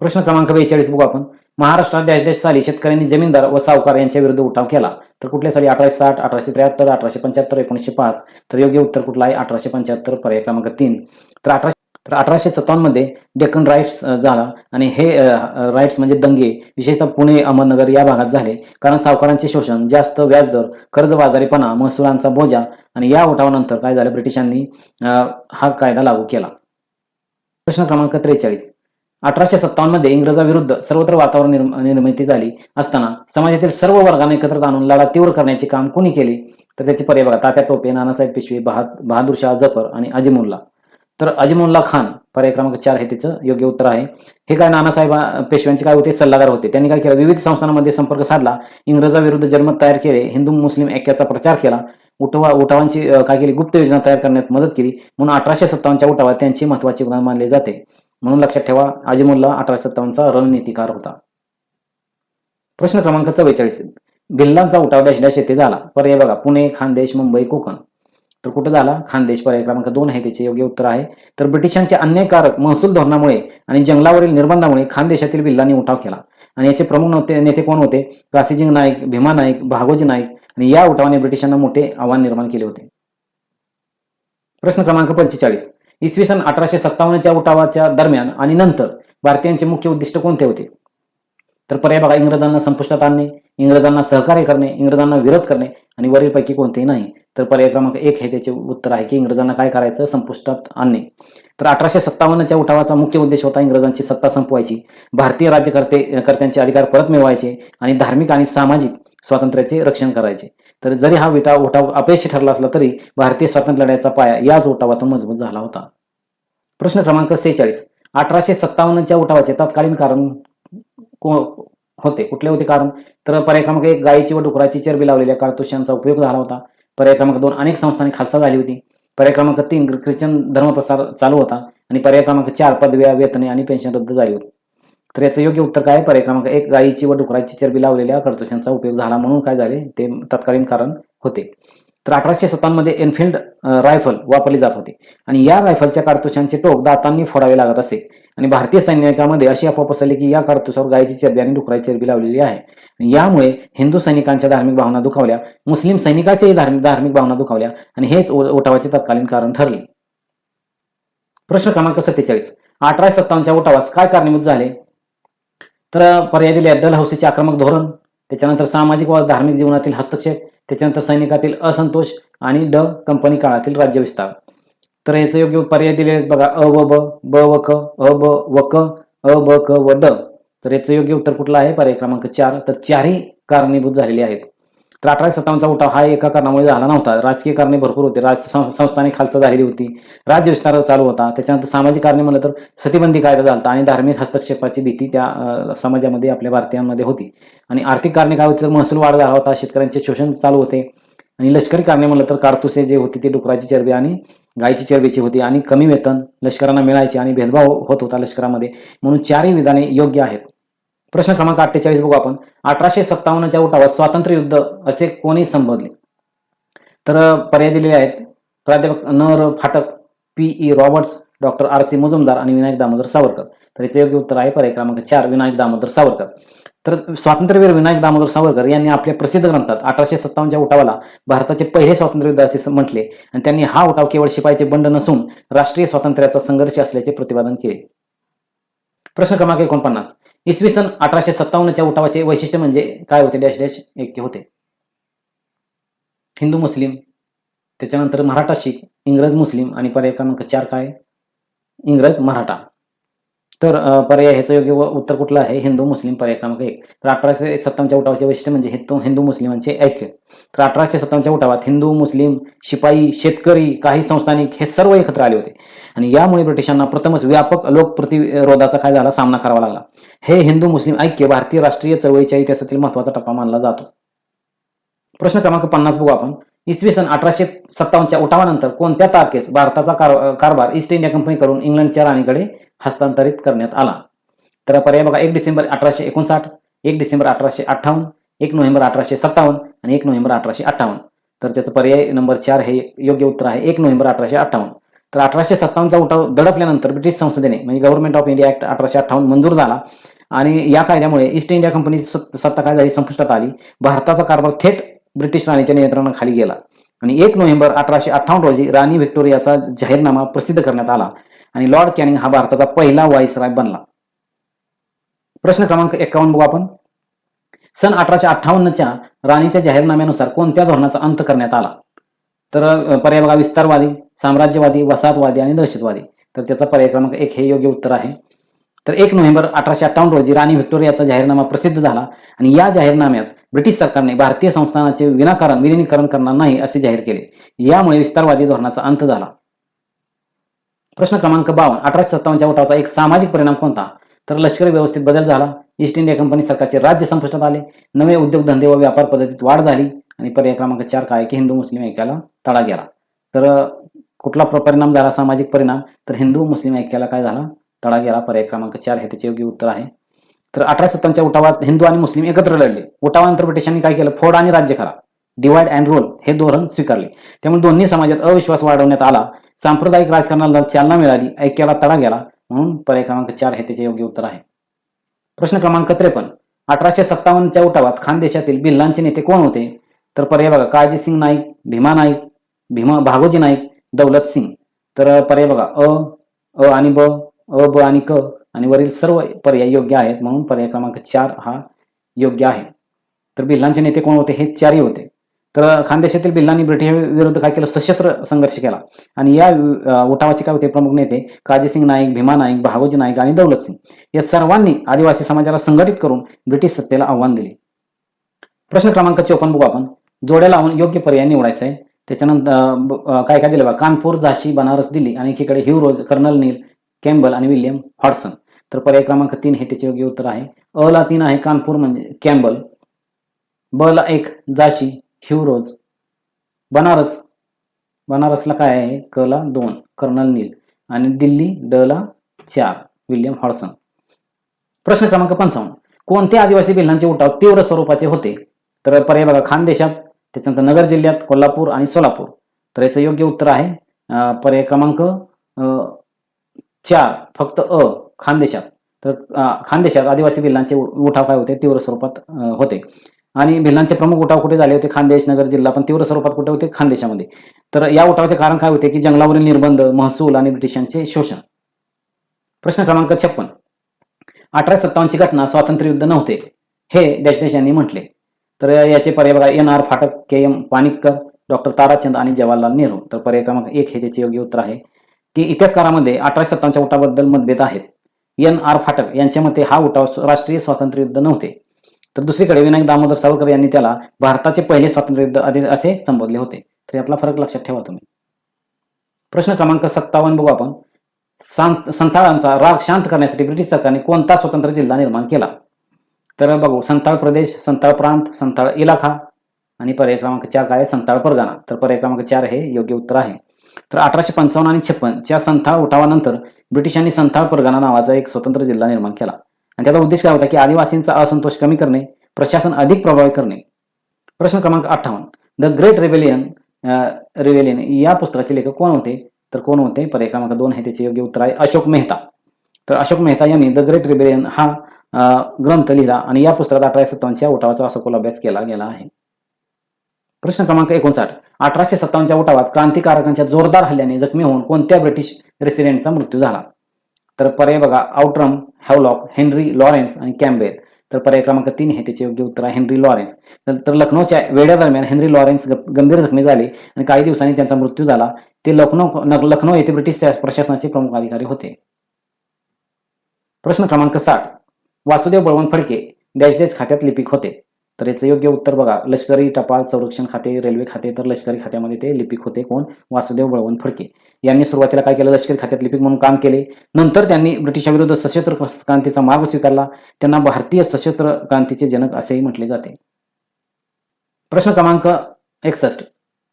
प्रश्न क्रमांक 42 बघू आपण. महाराष्ट्रात डॅश डॅश साली शेतकऱ्यांनी जमीनदार व सावकार यांच्या विरुद्ध उठाव केला. तर कुठल्या साली? 1860, 1873, 1875, 1905. तर योग्य उत्तर कुठलं आहे? 1875, पर्याय क्रमांक 3. तर 1857 मध्ये डेक्कन राईट्स झाला आणि हे राईट्स म्हणजे दंगे विशेषतः पुणे, अहमदनगर या भागात झाले, कारण सावकारांचे शोषण, जास्त व्याजदर, कर्जबाजारीपणा, महसुलांचा बोजा आणि या उठावानंतर काय झालं, ब्रिटिशांनी हा कायदा लागू केला. प्रश्न क्रमांक 43. 1857 मध्ये इंग्रजाविरुद्ध सर्वत्र वातावरण निर्मिती झाली असताना समाजातील सर्व वर्गांना एकत्र आणून लढा तीव्र करण्याचे काम कोणी केले? तर त्याचे पर्याय बघा. तात्या टोपे, नानासाहेब पेशवे, बहादूर शाह जफर आणि अजीमुल्ला. तर अजीमुल्ला खान, पर्याय क्रमांक 4 हे त्याचं योग्य उत्तर आहे. हे काय, नानासाहेब पेशव्यांचे काय होते? सल्लागार होते. त्यांनी काय केलं, विविध संस्थांमध्ये संपर्क साधला, इंग्रजाविरुद्ध जनमत तयार केले, हिंदू मुस्लिम ऐक्याचा प्रचार केला, उठावांची काय केली, गुप्त योजना तयार करण्यात मदत केली. म्हणून 1857च्या उठावात त्यांचे महत्वाचे योगदान मानले जाते. म्हणून लक्षात ठेवा, अजीमुल्ला 1857चा रणनीतिकार होता. प्रश्न क्रमांक 44. भिल्लांचा उठाव डॅश डॅश येथे झाला. पर्याय बघा. पुणे, खानदेश, मुंबई, कोकण. तर कुठं झाला? खानदेश. पर्याय क्रमांक 2 हे त्याचे योग्य उत्तर आहे. तर ब्रिटिशांच्या अन्यायकारक महसूल धोरणामुळे आणि जंगलावरील निर्बंधामुळे खानदेशातील भिल्लांनी उठाव केला आणि याचे प्रमुख नेते कोण होते? काशीजी नाईक, भीमा नाईक, भागोजी नाईक. आणि या उठावाने ब्रिटिशांना मोठे आव्हान निर्माण केले होते. प्रश्न क्रमांक 45. इसवी सन 1857च्या उठावाच्या दरम्यान आणि नंतर भारतीयांचे मुख्य उद्दिष्ट कोणते होते? तर पर्याय बघा. इंग्रजांना संपुष्टात आणणे, इंग्रजांना सहकार्य करणे, इंग्रजांना विरोध करणे आणि वरीलपैकी कोणतेही नाही. तर पर्याय क्रमांक 1 हे त्याचे उत्तर आहे की इंग्रजांना काय करायचं? संपुष्टात आणणे. तर 1857च्या उठावाचा मुख्य उद्देश होता इंग्रजांची सत्ता संपवायची, भारतीय राज्यकर्त्यांचे अधिकार परत मिळवायचे आणि धार्मिक आणि सामाजिक स्वातंत्र्याचे रक्षण करायचे. तर जरी हा उठाव अपयशी ठरला असला तरी भारतीय स्वातंत्र्य लढ्याचा पाया याच उठावातून मजबूत झाला होता. प्रश्न क्रमांक 46. 1857च्या उठावाचे तत्कालीन कारण होते. कुठले होते कारण? तर पर्याय क्रमांक 1 गायीची व डुकराची चरबी लावलेल्या काळतुशांचा उपयोग झाला होता. पर्याय क्रमांक 2 अनेक संस्थांनी खालसा झाली होती. पर्याय क्रमांक 3 ख्रिश्चन धर्मप्रसार चालू होता आणि पर्याय क्रमांक 4 पदव्या, वेतने आणि पेन्शन रद्द झाली होती. तर याचं योग्य उत्तर काय? पर्याय क्रमांक 1 गायीची व डुकराची चरबी लावलेल्या काळतुशांचा उपयोग झाला म्हणून काय झाले, ते तत्कालीन कारण होते. तर 1857 मध्ये एनफिल्ड रायफल वापरली जात होती आणि या रायफलच्या काडतुसांचे टोक दातांनी फोडावे लागत असे आणि भारतीय सैनिकांमध्ये अशी अफवा पसरली की या काडतुसावर गायीची चरबी आणि डुकराची चरबी लावलेली आहे आणि यामुळे हिंदू सैनिकांच्या धार्मिक भावना दुखावल्या, मुस्लिम सैनिकांच्याही धार्मिक भावना दुखावल्या आणि हेच उठावाचे तत्कालीन कारण ठरले. प्रश्न क्रमांक 47. 1857च्या उठावास काय कारणीभूत झाले? तर पर्याय दिले. डलहौसीचे आक्रमक धोरण, त्याच्यानंतर सामाजिक व धार्मिक जीवनातील हस्तक्षेप, त्याच्यानंतर सैनिकातील असंतोष आणि कंपनी काळातील राज्यविस्तार. तर याचे योग्य पर्याय दिले बघा. अ व ब, ब व क, अ ब व क, अ ब क व ड. तर याचं योग्य उत्तर कुठलं आहे? पर्याय क्रमांक 4. तर चारही कारणीभूत झालेली आहेत. तर 1857चा उठाव हा एका कारणामुळे झाला नव्हता. राजकीय कारणे भरपूर होते. संस्थाने खालसा झालेली होती, राज्यविस्तार चालू होता, त्याच्यानंतर सामाजिक कारणे म्हणलं तर सतीबंदी कायदा झाला आणि धार्मिक हस्तक्षेपाची भीती त्या समाजामध्ये आपल्या भारतीयांमध्ये होती आणि आर्थिक कारणे काय होती? तर महसूल वाढ झाला होता, शेतकऱ्यांचे शोषण चालू होते आणि लष्करी कारणे म्हणलं तर काडतुसे जे होती ते डुकराची चरबी आणि गायची चरबीची होती आणि कमी वेतन लष्करांना मिळायचे आणि भेदभाव होत होता लष्करामध्ये. म्हणून चारही विधाने योग्य आहेत. प्रश्न क्रमांक 48 बघू आपण. 1857च्या उठावात स्वातंत्र्य युद्ध असे कोणी संबोधले? तर पर्याय दिलेले आहेत. प्राध्यापक न र Phatak, P E Roberts, doctor R C Mujumdar आणि विनायक दामोदर सावरकर. तर याचे योग्य उत्तर आहे पर्याय क्रमांक 4 विनायक दामोदर सावरकर. तर स्वातंत्र्यवीर विनायक दामोदर सावरकर यांनी आपल्या प्रसिद्ध ग्रंथात 1857च्या उठावाला भारताचे पहिले स्वातंत्र्य युद्ध असे म्हटले आणि त्यांनी हा उठाव केवळ शिपायाचे बंड नसून राष्ट्रीय स्वातंत्र्याचा संघर्ष असल्याचे प्रतिपादन केले. प्रश्न क्रमांक 49. इसवी सन 1857च्या उठावाचे वैशिष्ट्य म्हणजे काय होते? डॅश डॅश ऐक्य होते. हिंदू मुस्लिम, त्याच्यानंतर मराठा शीख, इंग्रज मुस्लिम आणि पर्याय क्रमांक 4 काय? इंग्रज मराठा. तर पर्याय ह्याचं योग्य उत्तर कुठलं आहे? हिंदू मुस्लिम, पर्याय क्रमांक 1. तर 1857च्या उठावाचे वैशिष्ट्य म्हणजे हिंदू मुस्लिमांचे ऐक्य. तर 1857च्या उठावात हिंदू, मुस्लिम, शिपाई, शेतकरी, काही संस्थानिक हे सर्व एकत्र आले होते आणि यामुळे ब्रिटिशांना प्रथमच व्यापक लोकप्रतिरोधाचा काय झाला? सामना करावा लागला. हे हिंदू मुस्लिम ऐक्य भारतीय राष्ट्रीय चळवळीच्या इतिहासातील महत्वाचा टप्पा मानला जातो. प्रश्न क्रमांक 50 बघू आपण. इसवी सन 1857च्या उठावानंतर कोणत्या तारखेस भारताचा कारभार ईस्ट इंडिया कंपनीकडून इंग्लंडच्या राणीकडे हस्तांतरित करण्यात आला? तर पर्याय बघा, 1 डिसेंबर 1859, 1 डिसेंबर 1858, 1 नोव्हेंबर 1857 आणि 1 नोव्हेंबर 1858. तर त्याचं पर्याय नंबर 4 हे योग्य उत्तर आहे, 1 नोव्हेंबर 1858. तर 1857चा उठाव दडपल्यानंतर ब्रिटिश संसदेने म्हणजे गव्हर्नमेंट ऑफ इंडिया ऍक्ट 1858 मंजूर झाला आणि या कायद्यामुळे ईस्ट इंडिया कंपनीची सत्ता काय झाली, संपुष्टात आली. भारताचा कारभार थेट ब्रिटिश राणीच्या नियंत्रणाखाली गेला आणि 1 नोव्हेंबर 1858 रोजी राणी व्हिक्टोरियाचा जाहीरनामा प्रसिद्ध करण्यात आला आणि लॉर्ड कॅनिंग हा भारताचा पहिला व्हाईसरॉय बनला. प्रश्न क्रमांक 51 बघू आपण. सन 1858च्या राणीच्या जाहीरनाम्यानुसार कोणत्या धोरणाचा अंत करण्यात आला? तर पर्याय बघा, विस्तारवादी, साम्राज्यवादी, वसाहतवादी आणि दहशतवादी. तर त्याचा पर्याय क्रमांक 1 हे योग्य उत्तर आहे. तर 1 नोव्हेंबर 1858 रोजी राणी व्हिक्टोरियाचा जाहीरनामा प्रसिद्ध झाला आणि या जाहीरनाम्यात ब्रिटिश सरकारने भारतीय संस्थानाचे विनाकारण विलिनीकरण करणार नाही असे जाहीर केले. यामुळे विस्तारवादी धोरणाचा अंत झाला. प्रश्न क्रमांक 52. 1857च्या उठावाचा एक सामाजिक परिणाम कोणता? तर लष्करी व्यवस्थेत बदल झाला, ईस्ट इंडिया कंपनी सरकारचे राज्य संपुष्टात आले, नवे उद्योगधंदे व व्यापार पद्धतीत वाढ झाली आणि पर्याय क्रमांक 4 काय की हिंदू मुस्लिम ऐक्याला तडा गेला. तर कुठला परिणाम झाला सामाजिक परिणाम? तर हिंदू मुस्लिम ऐक्याला काय झाला, तडा गेला. पर्याय क्रमांक 4 हे त्याचे योग्य उत्तर आहे. तर 1857च्या उठावात हिंदू आणि मुस्लिम एकत्र लढले. उठावानंतर ब्रिटिशांनी काय केलं, फोड आणि राज्य करा, डिवाइड अँड रूल हे धोरण स्वीकारले. त्यामुळे दोन्ही समाजात अविश्वास वाढवण्यात आला, सांप्रदायिक राजकारणाला चालना मिळाली, ऐक्याला तडा गेला. म्हणून पर्याय क्रमांक 4 हे त्याचे योग्य उत्तर आहे. प्रश्न क्रमांक 53. 1857च्या उठावात खानदेशातील भिल्लांचे नेते कोण होते? तर पर्याय बघा, काळजी सिंग नाईक, भीमा नाईक, भागोजी नाईक, दौलत सिंग. तर पर्याय बघा, अ आणि ब, अ ब आणि क आणि वरील सर्व पर्याय योग्य आहेत. म्हणून पर्याय क्रमांक 4 हा योग्य आहे. तर भिल्लांचे नेते कोण होते? हे 4 होते. तर खानदेशातील भिल्लांनी ब्रिटिश विरुद्ध काय केलं, सशस्त्र संघर्ष केला आणि या उठावाचे काय होते प्रमुख नेते? काळजीसिंग नाईक, भीमा नाईक, भागोजी नाईक आणि दौलत सिंग. या सर्वांनी आदिवासी समाजाला संघटित करून ब्रिटिश सत्तेला आव्हान दिले. प्रश्न क्रमांक 54 बघू आपण. जोड्या लावून योग्य पर्याय निवडायचा आहे. त्याच्यानंतर काय काय दिलं बघा, कानपूर, झाशी, बनारस, दिल्ली आणि एकीकडे ह्यू रोज, कर्नल नील, कॅम्बल आणि विल्यम हॉडसन. तर पर्याय क्रमांक 3 हे त्याचे योग्य उत्तर आहे. अ ला 3 आहे कानपूर म्हणजे कॅम्बल, ब ला 1 झाशी, ह्यू रोज, बनारसला काय आहे, क ला 2 कर्नल नील आणि दिल्ली ड ला 4 विल्यम हॉडसन. प्रश्न क्रमांक 55. कोणत्या आदिवासी भिल्लांचे उठाव तीव्र स्वरूपाचे होते? तर पर्याय बघा, खानदेशात, त्याच्यानंतर नगर जिल्ह्यात, कोल्हापूर आणि सोलापूर. तर याचं योग्य उत्तर आहे पर्याय क्रमांक 4 फक्त खानदेशात. तर खानदेशात आदिवासी भिल्लांचे उठाव काय होते, तीव्र स्वरूपात होते. आणि भिल्लांचे प्रमुख उठाव कुठे झाले होते? खानदेश, नगर जिल्हा, पण तीव्र स्वरूपात कुठे होते? खानदेशामध्ये. तर या उठावाचे कारण काय होते की जंगलावरील निर्बंध, महसूल आणि ब्रिटिशांचे शोषण. प्रश्न क्रमांक 56. 1857 ची घटना स्वातंत्र्य युद्ध नव्हते हे डॅश डॅश यांनी म्हटले. तर याचे पर्याय बघा, एन.आर. फाटक, के.एम. पानिक्कर, डॉक्टर ताराचंद आणि जवाहरलाल नेहरू. तर पर्याय क्रमांक 1 हे त्याचे योग्य उत्तर आहे. की इतिहासकारामध्ये 1857च्या उठावाबद्दल मतभेद आहेत. एन.आर. फाटक यांच्या मते हा उठाव राष्ट्रीय स्वातंत्र्य युद्ध नव्हते, तर दुसरीकडे विनायक दामोदर सावरकर यांनी त्याला भारताचे पहिले स्वातंत्र्य युद्ध असे संबोधले होते. तर यातला फरक लक्षात ठेवा तुम्ही. प्रश्न क्रमांक 57 बघू आपण. संथाळांचा राग शांत करण्यासाठी ब्रिटिश सरकारने कोणता स्वतंत्र जिल्हा निर्माण केला? तर बघू, संथाळ प्रदेश, संथाळ प्रांत, संथाळ इलाखा आणि पर्याय क्रमांक 4 काय, संथाळ परगणा. तर पर्याय क्रमांक 4 हे योग्य उत्तर आहे. तर 1855 आणि 56 च्या संथाळ उठावानंतर ब्रिटिशांनी संथाळ परगणा नावाचा एक स्वतंत्र जिल्हा निर्माण केला आणि त्याचा उद्देश काय होता की आदिवासींचा असंतोष कमी करणे, प्रशासन अधिक प्रभावी करणे. प्रश्न क्रमांक 58. द ग्रेट रिव्हेलियन या पुस्तकाचे लेखक कोण होते? तर कोण होते? पर्याय क्रमांक 2 हे त्याचे योग्य उत्तर आहे, अशोक मेहता. तर अशोक मेहता यांनी द ग्रेट रिव्हेलियन हा ग्रंथ लिहिला आणि या पुस्तकात 1857च्या उठावाचा सखोल अभ्यास केला गेला आहे. प्रश्न क्रमांक 59. 1857च्या उठावात क्रांतिकारकांच्या जोरदार हल्ल्याने जखमी होऊन कोणत्या ब्रिटिश रेसिडेंटचा मृत्यू झाला? तर पर्याय बघा, आउटरम, हॅवलॉक, हेनरी लॉरेन्स आणि कॅम्बेल. तर पर्याय क्रमांक 3 हे त्याचे योग्य उत्तर आहे, हेनरी लॉरेन्स. तर लखनौच्या वेढ्या दरम्यान हेनरी लॉरेन्स गंभीर जखमी झाले आणि काही दिवसांनी त्यांचा मृत्यू झाला. ते लखनौ येथे ब्रिटिश प्रशासनाचे प्रमुख अधिकारी होते. प्रश्न क्रमांक 60. वासुदेव बळवंत फडके डॅश डॅश खात्यात लिपिक होते. तर याचं योग्य उत्तर बघा, लष्करी, टपाल, संरक्षण खाते, रेल्वे खाते. तर लष्करी खात्यामध्ये ते लिपिक होते. कोण? वासुदेव बळवंत फडके. यांनी सुरुवातीला काय केलं, लष्करी खात्यात लिपिक म्हणून काम केले. नंतर त्यांनी ब्रिटिशांविरुद्ध सशस्त्र क्रांतीचा मार्ग स्वीकारला. त्यांना भारतीय सशस्त्र क्रांतीचे जनक असेही म्हटले जाते. प्रश्न क्रमांक 61.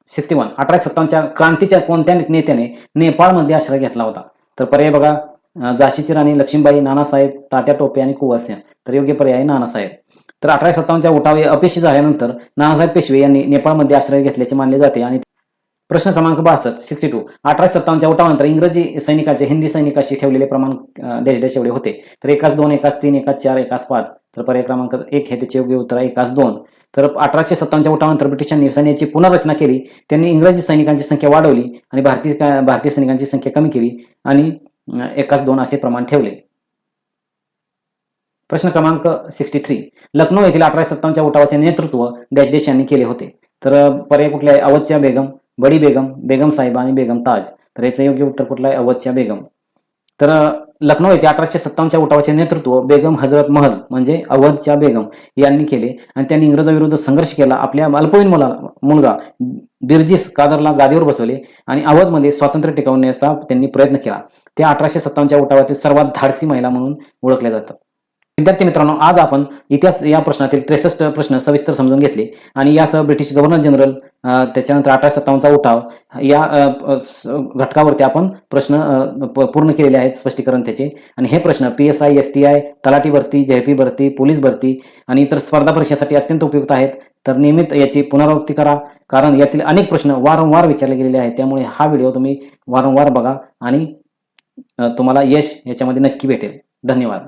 61 1857च्या क्रांतीच्या कोणत्या नेत्याने नेपाळमध्ये आश्रय घेतला होता? तर पर्याय बघा, झाशीची राणी लक्ष्मीबाई, नानासाहेब, तात्या टोपे आणि कुंवरसिंह. तर योग्य पर्याय आहे नानासाहेब. तर 1857च्या उठाव अपयशी झाल्यानंतर नानासाहेब पेशवे यांनी नेपाळमध्ये आश्रय घेतल्याचे मानले जाते. आणि प्रश्न क्रमांक 62 62 1857च्या उठावानंतर इंग्रजी सैनिकांचे हिंदी सैनिकाशी ठेवलेले प्रमाण डॅश डॅश एवढे होते? तर 1:2, 1:3, 1:4, 1:5. तर पर्याय क्रमांक 1 हे त्याचे योग्य उत्तर आहे, 1:2. तर 1857च्या उठावानंतर ब्रिटिशांनी सैन्याची पुनर्रचना केली. त्यांनी इंग्रजी सैनिकांची संख्या वाढवली आणि भारतीय सैनिकांची संख्या कमी केली आणि 1:2 असे प्रमाण ठेवले. प्रश्न क्रमांक 63 लखनौ येथील 1857च्या उठावाचे नेतृत्व डॅश डॅश यांनी केले होते? तर पर्याय कुठले आहे? अवधच्या बेगम, बडी बेगम, बेगम साहिबा आणि बेगम ताज. तर याचं योग्य उत्तर कुठलं आहे? अवधच्या बेगम. तर लखनौ येथे 1857च्या उठावाचे नेतृत्व बेगम हजरत महल म्हणजे अवधच्या बेगम यांनी केले आणि त्यांनी इंग्रजांविरुद्ध संघर्ष केला. आपल्या अल्पवयीन मुलगा बिरजिस कादरला गादीवर बसवले आणि अवधमध्ये स्वातंत्र्य टिकवण्याचा त्यांनी प्रयत्न केला. त्या 1857च्या उठावातील सर्वात धाडसी महिला म्हणून ओळखल्या जातात. विद्यार्थी मित्रांनो, आज आपण इतिहास या प्रश्नातील 63 प्रश्न सविस्तर समजून घेतले आणि यासह ब्रिटिश गव्हर्नर जनरल, त्याच्यानंतर 1857चा उठाव या घटकावरती आपण प्रश्न पूर्ण केलेले आहेत, स्पष्टीकरण त्याचे. आणि हे प्रश्न PSI, STI, तलाठी भरती, JP भरती, पोलीस भरती आणि इतर स्पर्धा परीक्षेसाठी अत्यंत उपयुक्त आहेत. तर नियमित याची पुनरावृत्ती करा, कारण यातील अनेक प्रश्न वारंवार विचारले गेलेले आहेत. त्यामुळे हा व्हिडिओ तुम्ही वारंवार बघा आणि तुम्हाला यश याच्यामध्ये नक्की भेटेल. धन्यवाद.